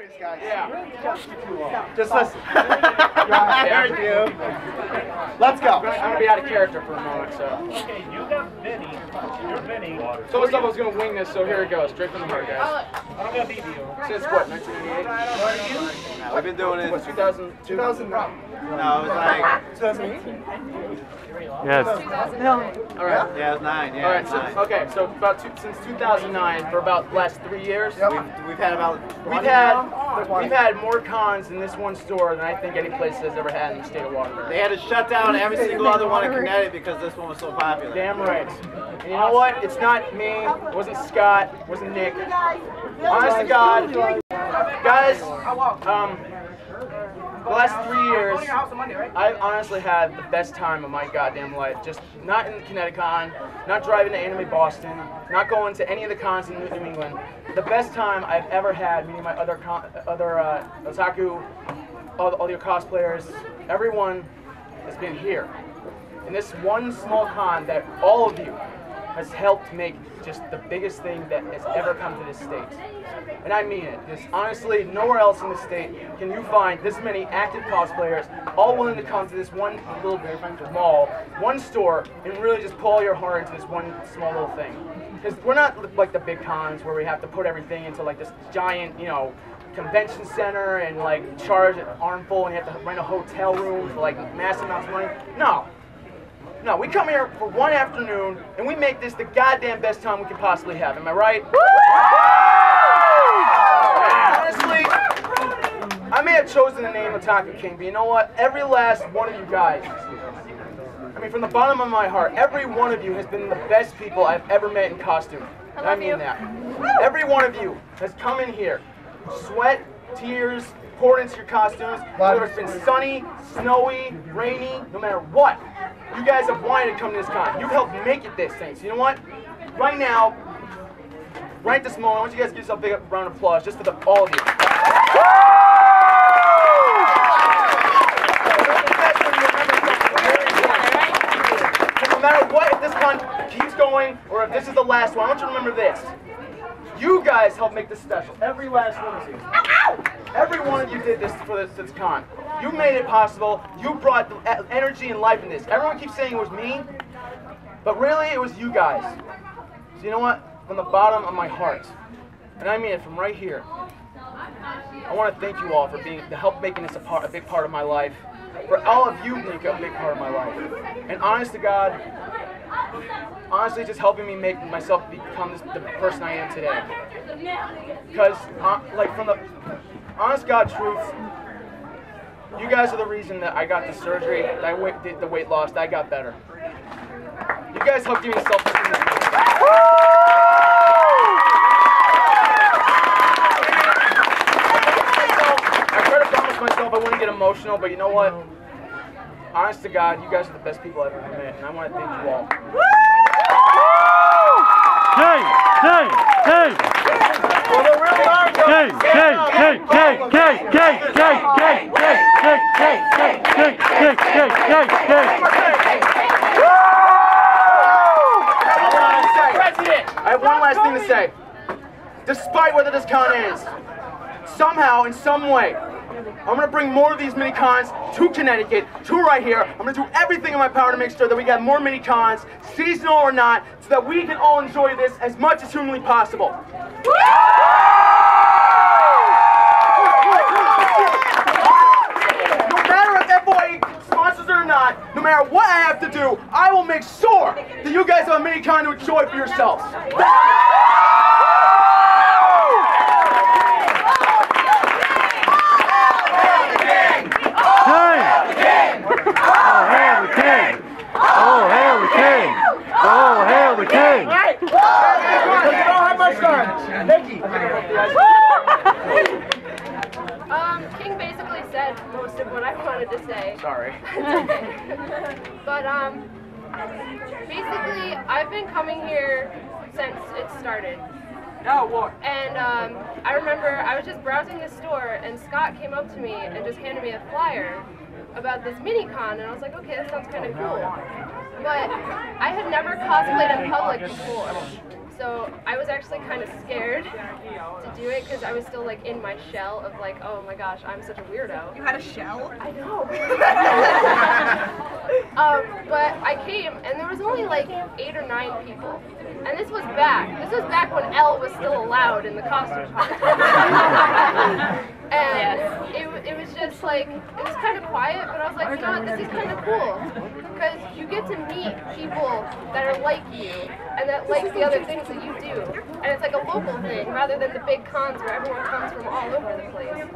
serious, guys. Yeah. Just listen. Thank you. Let's go. I'm gonna be out of character for a moment, so. Okay, you got Vinny. You're Vinny. So I was gonna wing this, so here it goes, straight from the heart, guys. I don't got video. Since what, 1988? What are you? No, we've been doing it. What, 2002? 2009. No, it was like 2008? Yes. All right. yeah, it was 9. Yeah, All right. it was 9. So, okay. So since 2009, for about the last 3 years, We've had about we've had more cons in this one store than I think any place has ever had in the state of Waterbury. They had to shut down every single other one in Connecticut because this one was so popular. Damn right. And you know what? It's not me. It wasn't Scott. It wasn't Nick. Honest to God, guys. The last 3 years, I've honestly had the best time of my goddamn life. Just not in Connecticut, not driving to Anime Boston, not going to any of the cons in New England. The best time I've ever had meeting my other otaku, all the cosplayers. Everyone has been here. And this one small con that all of you has helped make just the biggest thing that has ever come to this state. And I mean it, because honestly, nowhere else in the state can you find this many active cosplayers all willing to come to this one little mall, one store, and really just pull your heart into this one small little thing. Because we're not like the big cons where we have to put everything into like this giant, you know, convention center and like charge an armful and you have to rent a hotel room for like massive amounts of money. No, we come here for one afternoon and we make this the goddamn best time we can possibly have. Am I right? Honestly, I may have chosen the name Otaku King, but you know what? Every last one of you guys, I mean, from the bottom of my heart, every one of you has been the best people I've ever met in costume. And I mean that. Every one of you has come in here, sweat, tears, poured into your costumes, whether it's been sunny, snowy, rainy, no matter what. You guys have wanted to come to this con. You've helped make it this thing. So you know what? Right now, right this moment, I want you guys to give yourself a big round of applause just for all of you. No matter what, if this con keeps going, or if this is the last one, I want you to remember this. You guys helped make this special. Every last one of you. Every one of you did this for this con. You made it possible. You brought the energy and life in this. Everyone keeps saying it was me, but really it was you guys. So you know what? From the bottom of my heart, and I mean it from right here, I want to thank you all for help making this a big part of my life. For all of you being a big part of my life. And honest to God, honestly just helping me make myself become the person I am today. Because, like, from the honest God truth, you guys are the reason that I got the surgery, that I did the weight loss, that I got better. You guys helped give me self-esteem. I try to promise myself I wouldn't get emotional, but you know what? Honest to God, you guys are the best people I've ever met, and I want to thank you all. Well, they really are I have one last thing to say. Despite whether this con ends, somehow, in some way, I'm going to bring more of these mini-cons to Connecticut, to right here. I'm going to do everything in my power to make sure that we get more mini-cons, seasonal or not, so that we can all enjoy this as much as humanly possible. No matter if FYE sponsors it or not, no matter what I have to do, I will make sure that you guys have a mini-con to enjoy for yourselves. King basically said most of what I wanted to say. Sorry. But basically, I've been coming here since it started. Now what? And I remember I was just browsing the store, and Scott came up to me and just handed me a flyer about this mini-con, and I was like, okay, that sounds kind of cool. But I had never cosplayed in public before. So I was actually kind of scared to do it because I was still like in my shell of like, oh my gosh, I'm such a weirdo. You had a shell? I know. But I came and there was only like 8 or 9 people. And this was back. This was back when L was still allowed in the costume park. And it was just like, it was kind of quiet, but I was like, you know what, this is kind of cool. Because you get to meet people that are like you and that like the other things that you do. And it's like a local thing rather than the big cons where everyone comes from all over the place.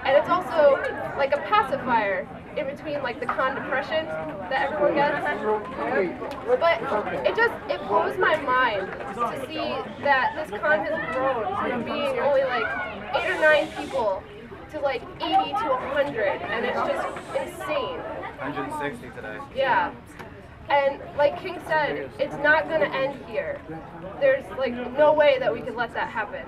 And it's also like a pacifier in between like the con depression that everyone gets. But it blows my mind to see that this con has grown from being only like 8 or 9 people to like 80 to 100, and it's just insane. 160 today. Yeah. And like King said, it's not going to end here. There's like no way that we could let that happen.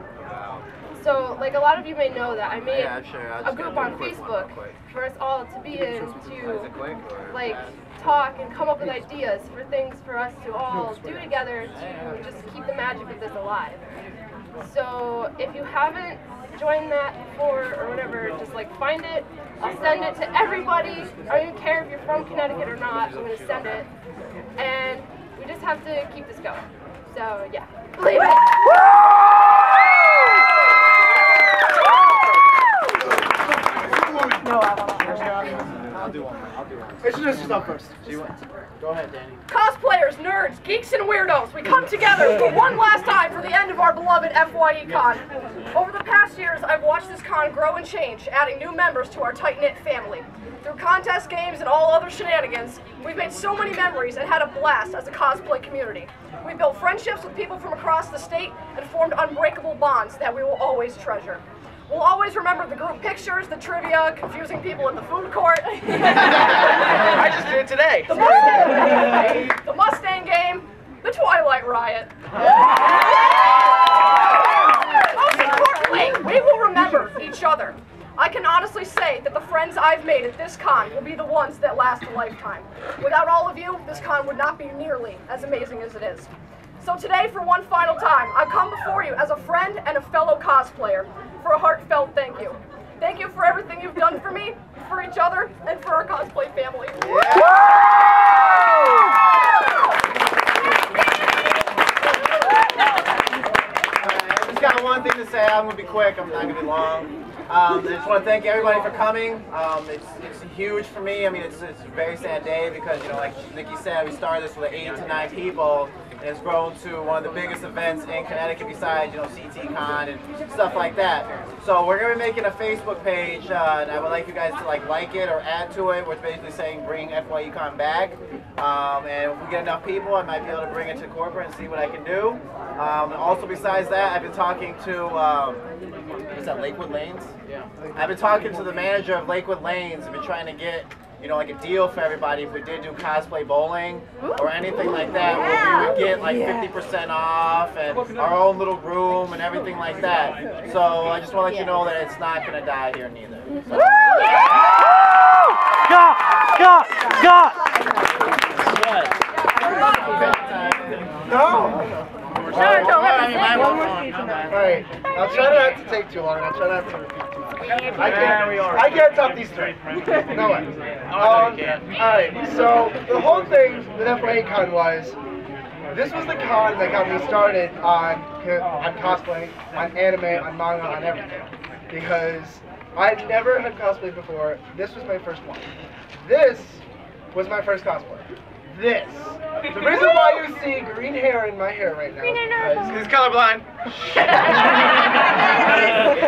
So like a lot of you may know that I made a group on Facebook for us all to be in to like talk and come up with ideas for things for us to all do together to just keep the magic of this alive. So if you haven't joined that before or whatever, just like find it. I'll send it to everybody. I don't even care if you're from Connecticut or not. I'm going to send it. And we just have to keep this going. So yeah. Believe it. No, I won't. I'll do one. Introduce yourself first. Go ahead, Danny. Cosplayers, nerds, geeks, and weirdos, we come together for one last time for the end of our beloved FYECon. Over the past years, I've watched this con grow and change, adding new members to our tight-knit family. Through contest games and all other shenanigans, we've made so many memories and had a blast as a cosplay community. We built friendships with people from across the state and formed unbreakable bonds that we will always treasure. We'll always remember the group pictures, the trivia, confusing people in the food court. I just did it today. The Mustang game, the Twilight Riot. Most importantly, we will remember each other. I can honestly say that the friends I've made at this con will be the ones that last a lifetime. Without all of you, this con would not be nearly as amazing as it is. So today, for one final time, I've come before you as a friend and a fellow cosplayer for a heartfelt thank you. Thank you for everything you've done for me, for each other, and for our cosplay family. I just got one thing to say. I'm going to be quick. I'm not going to be long. I just want to thank everybody for coming. It's huge for me. I mean, it's a very sad day because, you know, like Nikki said, we started this with 8 to 9 people. And it's grown to one of the biggest events in Connecticut besides, you know, CTCon and stuff like that. So we're going to be making a Facebook page, and I would like you guys to like it or add to it, which is basically saying bring FYECon back. And if we get enough people, I might be able to bring it to corporate and see what I can do. And also besides that, I've been talking to, what's that, Lakewood Lanes? Yeah. I've been talking to the manager of Lakewood Lanes. I've been trying to get, you know, like a deal for everybody if we did do cosplay bowling or anything like that, where we would get like 50% off and our own little room and everything like that. So I just want to let you know that it's not going to die here neither. So. No. Alright, I'll try not to take too long. I'll try not to repeat too much. I can't top these 3. No way. Alright, so the whole thing with FYECon was, this was the con that got me started on cosplay, on anime, on manga, on everything. Because I'd never had cosplay before. This was my first one. This was my first cosplay. This. The reason why you see green hair in my hair right now is He's colorblind.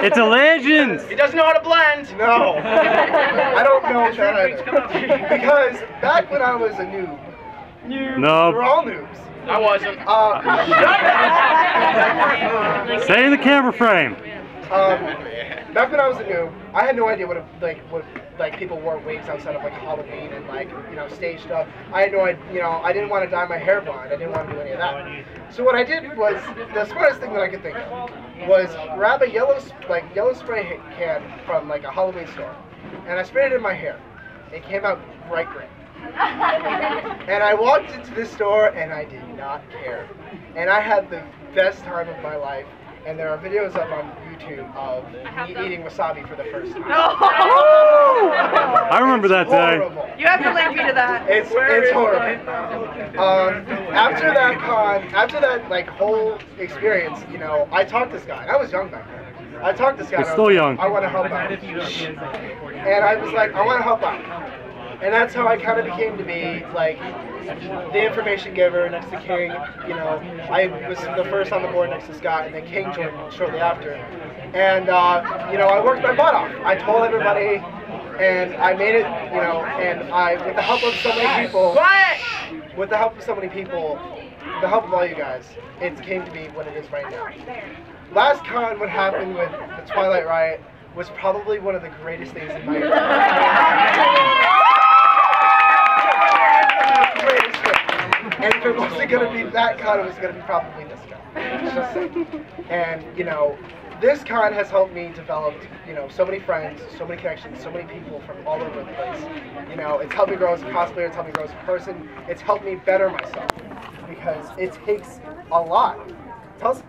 It's a legend. He doesn't know how to blend. no. I don't know that either. Because back when I was a noob, No. we're all noobs. I wasn't. Stay in the camera frame. Back when I was a noob, I had no idea what people wore wigs outside of like Halloween and like, you know, stage stuff. I had no idea, you know, I didn't want to dye my hair blonde. I didn't want to do any of that. So what I did was, the smartest thing that I could think of was grab a yellow spray can from like a Halloween store, and I sprayed it in my hair. It came out bright green. And I walked into the store and I did not care. And I had the best time of my life. And there are videos up on YouTube of me eating wasabi for the first time. I remember that day. You have to link me to that. It's horrible. After that like whole experience, you know, I talked to this guy. I was young back then. I talked to this guy. You're still young. I want to help out. And I was like, I want to help out. And that's how I kind of became to be like the information giver next to King. You know, I was the first on the board next to Scott, and then King joined shortly after. And you know, I worked my butt off. I told everybody, and I made it. You know, and with the help of so many people, the help of all you guys, it came to be what it is right now. Last con, what happened with the Twilight Riot was probably one of the greatest things in my life. And if it wasn't going to be that con, it was going to be probably this con. Just saying. And, you know, this con has helped me develop, you know, so many friends, so many connections, so many people from all over the place. You know, it's helped me grow as a cosplayer, it's helped me grow as a person, it's helped me better myself. Because it takes a lot.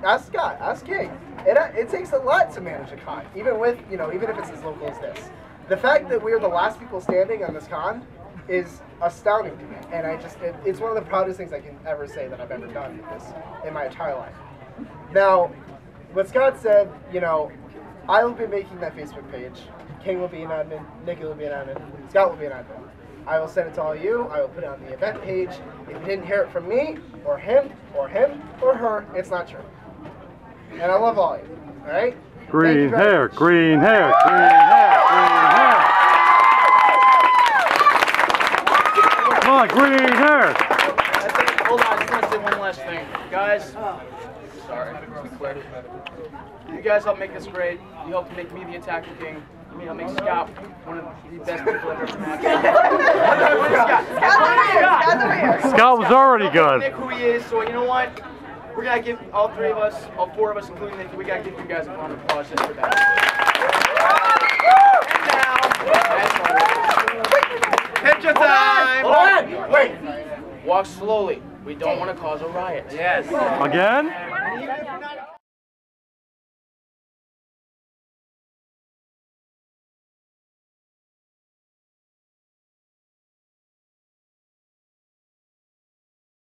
Ask Scott, ask King. It takes a lot to manage a con, even with, you know, even if it's as local as this. The fact that we're the last people standing on this con is astounding to me, and it's one of the proudest things I can ever say that I've ever done with this in my entire life. Now, what Scott said, you know, I will be making that Facebook page. King will be an admin, Nikki will be an admin, Scott will be an admin. I will send it to all of you. I will put it on the event page. If you didn't hear it from me, or him, or her, it's not true. And I love all of you. All right? Green hair, green hair, green hair, green hair. Come on, green hair. Hold on, I just want to say one last thing. Guys, sorry, be quick. You guys helped make this great. You helped make me the Attacker King. You helped make Scott one of the best people I've ever met. Scott's over here. Scott was already good. Nick who he is, so you know what? We're going to give all three of us, all four of us, including Nick, we got to give you guys a round of applause just for that. And now, Picture time! Hold on! Wait! walk slowly. We don't want to cause a riot. Yes. Again?